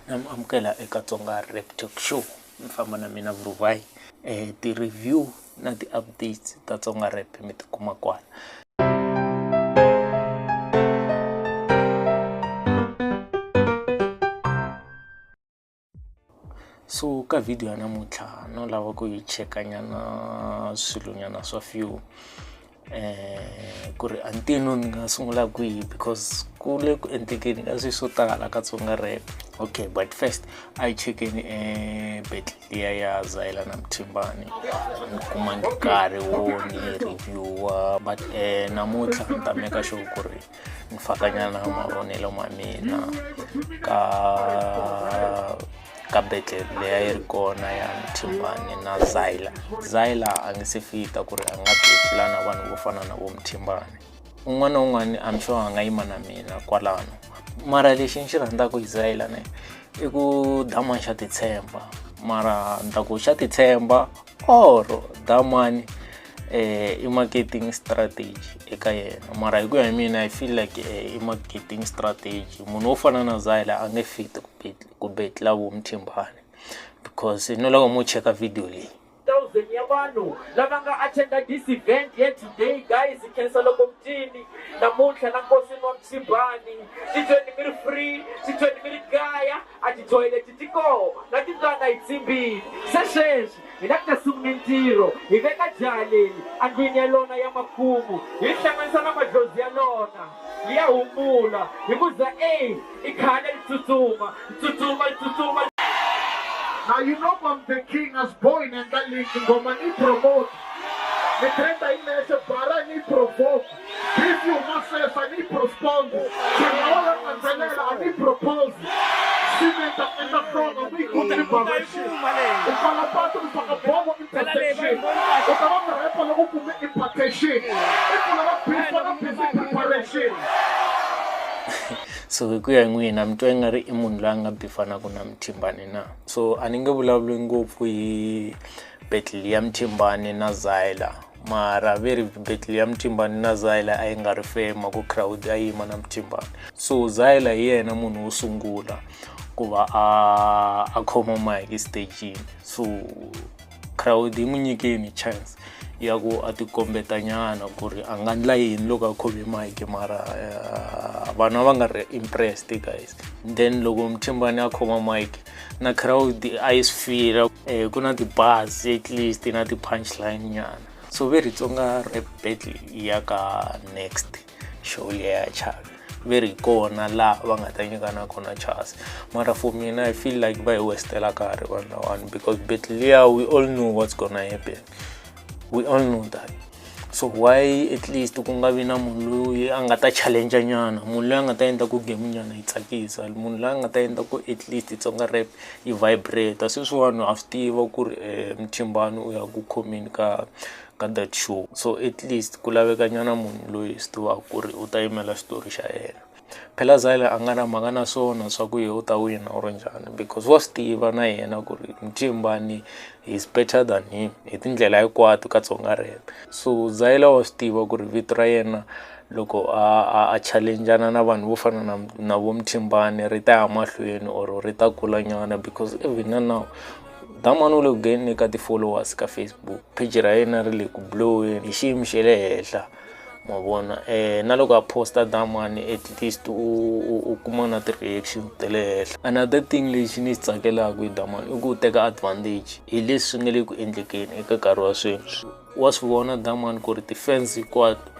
amukela eka Tsonga Rap Talk Show. Mi famba na mina Vuruvai. Ti-review na ti-updates ta Tsonga Rap mi ti kuma kwala. So ka video ya namuntlha no lava ku yi cheka nyana swilunyana swa few ku ri antino ni nga sungula kwihi because ku le ku endlekeni ka swi swo tala ka Tsonga Rap. Okay, but first I chekeni battle ya Zyla na Mthimbani ni kuma nkarhi wo ni review but namuntlha ni ta make sure ku ri ni faka nyana mavonelo ma mina ka battle leya yi ri kona ya Mthimbani na Zyla a nge se fita ku ri a nga battle na vanhu vo fana na vo Mthimbani. Un'wana na un'wana I'm sure a nga yima na mina kwalano, mara lexi ni xi rhandzaka hi Zyla ne i ku Damani xa titshemba, mara ni ta ku xa titshemba or Damani i marketing strategy eka yena, mara hi ku ya hi mina I feel like i marketing strategy. Munhu wo fana na Zyla a nge fit ku betla vo Mthimbani because no loko mo cheka video leyi 1,000 ya vanhu lava nga attenda this event here today. Guys, khensa loko mtini namuntlha na nkosi wa Mthimbani, titweni mi ri free, titweni mi ri kaya, a titoilet tiko na tindlwana hi tsimbile. Se sweswi hi la ku ta sungula mintirho, hi veka jali andlwini ya lona ya makumu, hi hlanganisa na madlozi ya lona ya humula hi ku za i khale li tsutsuma. Now you know I'm the king as born and that link ngoma ni promote. The trend I measure para ni provoke. If you must say I need respond. Chinola Anzanela I need propose. Cement up in the front of me good preparation. If I'm about to fuck a bomb in protection. If I'm not rap on the make impartation. If I'm not preparation. So ku ya n'wina mi twa nga ri I munhu loyi a nga bifanaku na Mthimbani na. So a ni nge vulavuli ngopfu hi battle ya Mthimbani na Zyla, mara very battle ya Mthimbani na Zyla a yi nga ri fema ku crowd a yima na Mthimbani. So Zyla hi yena munhu wo sungula ku va a khoma mic stage, so crowd yi mu nyikeni chance ya ku a ti kombeta nyana ku ri a nga ndla yini loko a khome mic, mara vanhu va nga ri impressed guys. Then loko Mthimbani a khoma mic na crowd a yi swi feel ku na ti-bars at least na ti-punchline nyana. So very Tsonga Rap battle ya ka next show leya Chavi very kona la va nga ta nyikana kona chance, mara for mina I feel like va hi westela nkarhi vanhu lavawani because battle leya we all know what's gonna happen. We all know that. So why at least ku nga vi na munhu loyi a nga ta challenge nyana, munhu loyi a nga ta endla ku game nyana yi tsakisa, munhu loyi a nga ta endla ku at least Tsonga Rap yi vibrate. Sweswiwani a swi tiva ku ri Mthimbani u ya ku khomeni ka that show, so at least ku laveka nyana munhu loyi swi tivaka ku ri u ta yimela xitori xa yena. Phela Zyla a nga na mhaka na swona swa ku ye u ta wina or njhani because wa swi tiva na yena ku ri Mthimbani is better than him hi tindlela hinkwato ka Tsonga Rap. So Zyla wa swi tiva ku ri vito ra yena loko a challengeana na vanhu vo fana na vo Mthimbani ri ta ya mahlweni or ri ta kula nyana because even now Damani u le ku gain eka ti-followers ka Facebook, page ra yena ri le ku blowing hi xiyimo xe le henhla ma vona. Na loko a posta Damani at least u kuma na ti-reaction ta le henhla. Another thing lexi ni xi tsakelaka hi Damani i ku teka advantage hi leswi nga le ku endlekeni eka nkarhi wa sweswi. Wa swi vona Damani ku ri ti-fans hinkwato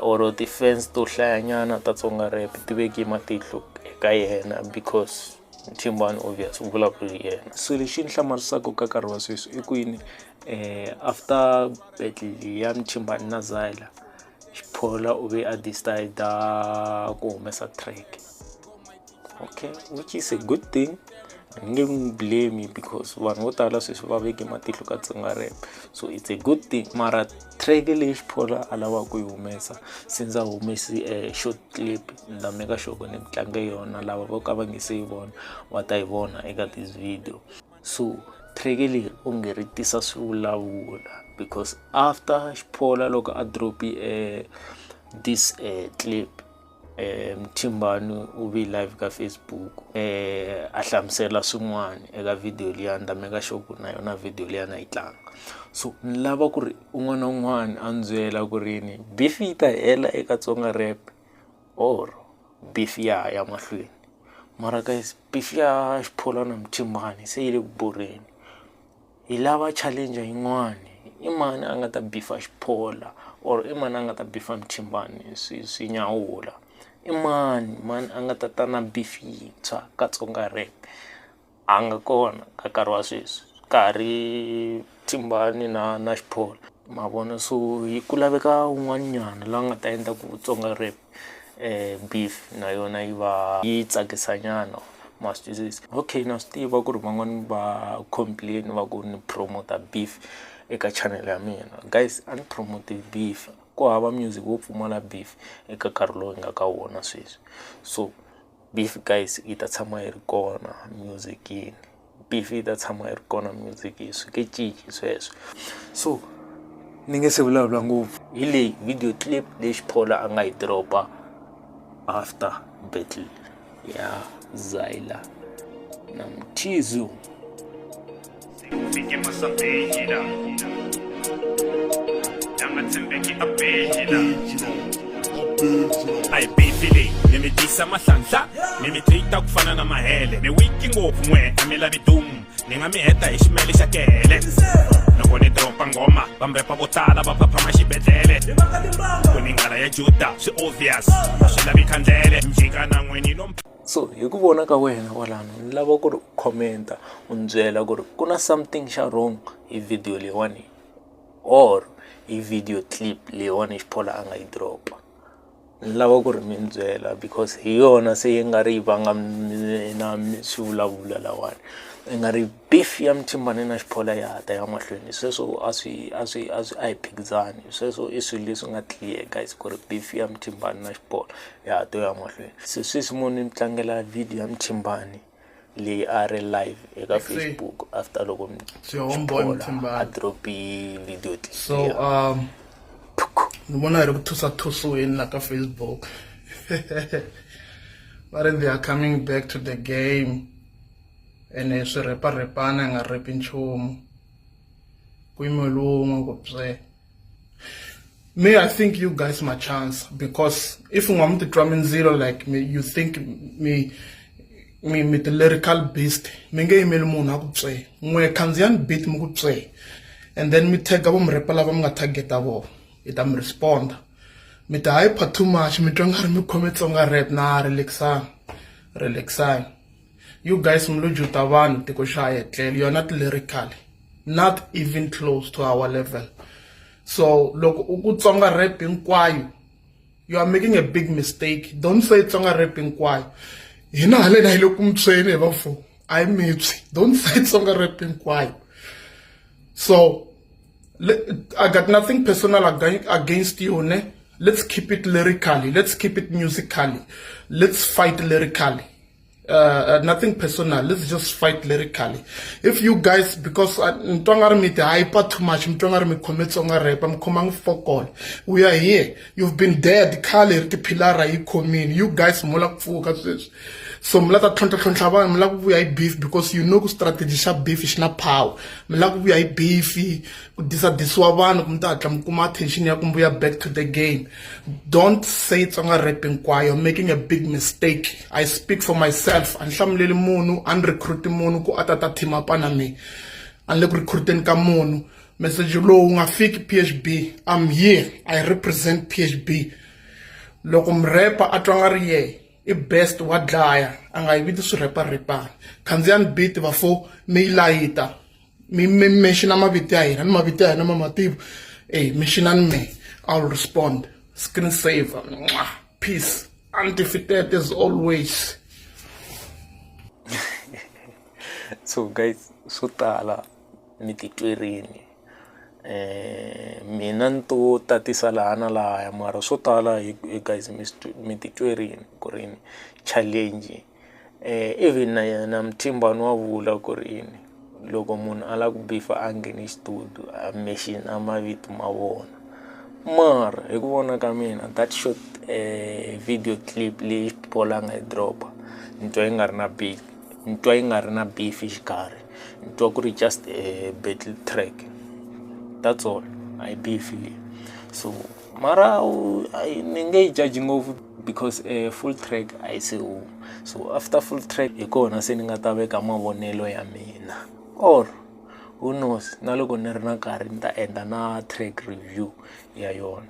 or ti-fans to hlayanyana ta Tsonga Rap ti veke matihlo eka yena because Mthimbani obvious u vulavula hi yena. So lexi ni hlamarisaka ka nkarhi wa sweswi i ku yini after battle ya Mthimbani na Zyla, Xiphola u ve a decide ku humesa track. Okay, which is a good thing. I nge n'wi blame because vanhu vo tala sweswi va veke matihlo ka Tsonga Rap, so it's a good thing. Mara track leyi Xiphola a lavaka ku yi humesa since a humesi short clip ni ta make sure ku ni tlange yona lava vo ka va nge se yi vona va ta yi vona eka this video. So track leyi u nge ri tisa swivulavula because after Xiphola loko a dropi this clip Mthimbani u vi live ka Facebook a hlamusela swin'wana eka video liya ni ta make sure ku na yona video liya na yi tlanga. So ni lava ku ri un'wana na un'wana a ndzi byela ku ri yini beef yi ta hela eka Tsonga Rap or beef ya mahlweni. Mara guys, beef ya Xiphola na Mthimbani se yi le ku boreni. Hi lava challenge yin'wana, i mani a nga ta beefa Xiphola or i mani a nga ta beefa Mthimbani swi nyawula. I mani a nga ta ta na beef yintshwa ka Tsonga Rap. A nga kona ka nkarhi wa sweswi, nkarhi Mthimbani na Xiphola ma vona. So ku laveka un'wanyana la nga ta endla ku Tsonga Rap beef na yona yi tsakisanyana. Okay, na swi tiva ku ri van'wani va complain va ku ni promoter beef eka channel ya mina. Guys, a ni promote beef, ku hava music wo pfumala beef eka nkarhi lowu nga ka wona sweswi. So beef guys yi ta tshama yi ri kona musicini, beef yi ta tshama yi ri kona musicini, swi ke cinci sweswo. So ni nge se vulavula ngopfu hi leyi video clip leyi Xiphola a nga yi dropa after battle ya Zyla na Mthizu. Ufike masabehila yangathembeki abehila ayibhifile nimitisa mahlandla nimitreata kufana na mahele ni wiki ngopfu mwe amela bitumu ningamiheta hi ximele xa kele loko ni dropa ngoma vamrepa vo tala va phaphama xibedhlele ku ni nghala ya Juda swi obvious a swi lavi khandlele njika na n'wini no. So hi ku vona ka wena walano ni lava ku ri commenta u byela ku ri ku na something xa wrong hi video leyiwani or hi video clip leyiwani Xiphola a nga yi dropa. Ni lava ku ri mi byela because hi yona se yi nga ri vanga na swivulavula lawani. I nga ri beef ya Mthimbani na Xiphola ya ta ya mahlweni. Sweswo a hi phikizani, sweswo i swilo leswi nga clear guys ku ri beef ya Mthimbani na Xiphola ya ta ya mahlweni. Se sweswi mo ni tlangela video ya Mthimbani leyi a ri live eka Facebook after loko Xiphola a dropi video clip. So ni vona hi ri ku thusa-thusiweni la ka Facebook. But they are coming back to the game. And swi repa-repana nga repi nchumu ku yimelungu ku bye. Me, I think you guys my chance, because if you want to drum in zero like me, you think me the lyrical beast, me nge yimeli munhu a ku bye. N'we khandziyani beat mi ku bye, and then me tag vo mrepa lava mi nga targeta vo, it am respond. Me ta hyper too much, me twa nga ri mi khome Tsonga Rap na relaxai. You guys mlujuta vanhu tiko shaya tlele, you're not lyrical, not even close to our level. So loko uku Tsonga Rap hinkwayo, you are making a big mistake. Don't say Tsonga Rap hinkwayo. Hina halena hi loko mtsweni bafo. I mipsi. Don't say Tsonga Rap hinkwayo. So I got nothing personal against you, ne? Let's keep it lyrically. Let's keep it musically. Let's fight lyrically. Nothing personal. Let's just fight lyrically. If you guys, because Mtwangari me hyper too much, Mtwangari me commit Tsonga Rap, I'm coming for call. We are here. You've been dead. Kale the pilara you come in. You guys mulak focus. So mlata tlontlha ba mlaka we are beef because you know strategy sha beef is na power. Mlaka we are beef ku diswa vanhu kumta atla mkuma attention ya kumbuya back to the game. Don't say Tsonga Rap hinkwayo. You're making a big mistake. I speak for myself. Anhlamuleli munhu an recruit munhu ku atata team up na me. Anle ku recruiteni ka munhu. Message lowu nga fiki PHB. I'm here. I represent PHB. Loko mrepa atwangari ye. I best wa dlaya anga yiviti swi repa khandziyani beat bafo mi layita mi mention maviti ya hina ni maviti ya hina mamativu mentionani me, I'll respond. Screen saver. Peace. Undefeated as always. So guys, swo tala mi titwerini mina nto tatisa laha na lahaya mara swo tala guys mi titwerini ku ri challenge even na Mthimbani wa vula ku ri loko munhu ala ku bifa a ngheni studio a machine a mavito ma vona mara hi ku vona ka mina that short video clip leyi people a nga yi dropa ni twa yi nga ri na beef exikarhi ni twa ku ri just a battle track, that's all, a hi beef leyi. So mara ni nge yi judge ngopfu because full track a yi se huma, so after full track hi kona se ni nga ta veka mavonelo ya mina, or who knows na loko ni ri na nkarhi ni ta endla na track review ya yona.